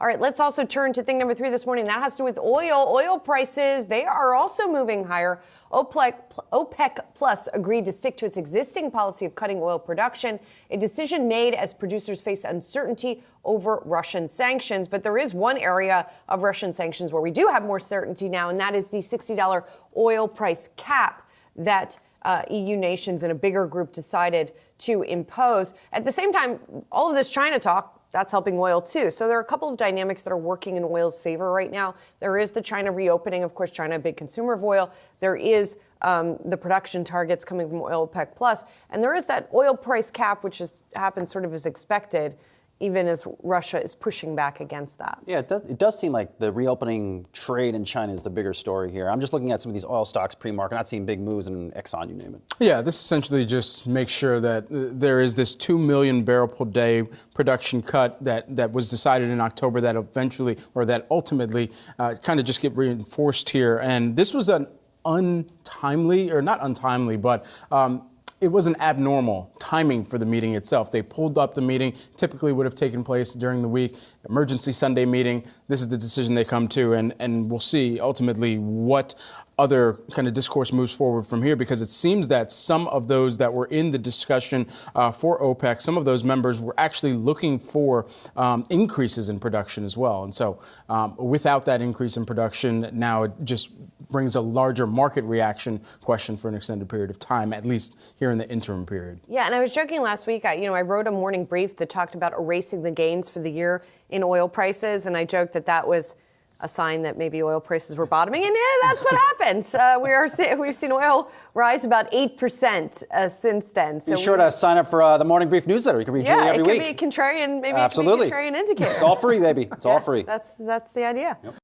All right, let's also turn to thing number 3 this morning. That has to do with oil. Oil prices, they are also moving higher. OPEC Plus agreed to stick to its existing policy of cutting oil production, a decision made as producers face uncertainty over Russian sanctions. But there is one area of Russian sanctions where we do have more certainty now, and that is the $60 oil price cap that EU nations and a bigger group decided to impose. At the same time, all of this China talk, that's helping oil too. So there are a couple of dynamics that are working in oil's favor right now. There is the China reopening. Of course, China, a big consumer of oil. There is the production targets coming from OPEC Plus. And there is that oil price cap, which has happened sort of as expected, even as Russia is pushing back against that. Yeah, it does seem like the reopening trade in China is the bigger story here. I'm just looking at some of these oil stocks pre-market, not seeing big moves in Exxon, you name it. Yeah, this essentially just makes sure that there is this 2 million barrel per day production cut that was decided in October that ultimately kind of just get reinforced here. And this was an untimely, or not untimely, but it was an abnormal timing for the meeting itself. They pulled up the meeting, typically would have taken place during the week, emergency Sunday meeting. This is the decision they come to, and we'll see ultimately what other kind of discourse moves forward from here, because it seems that some of those that were in the discussion for OPEC, some of those members were actually looking for increases in production as well. And so without that increase in production, now it just brings a larger market reaction question for an extended period of time, at least here in the interim period. Yeah, and I was joking last week, I wrote a morning brief that talked about erasing the gains for the year in oil prices, and I joked that was a sign that maybe oil prices were bottoming, and that's what happens. We've seen oil rise about 8% since then. So be sure to sign up for the Morning Brief newsletter. You can read Julie every week. Yeah, it could be a contrarian, maybe. Absolutely. It could be a contrarian indicator. It's all free, baby. It's all free. That's the idea. Yep.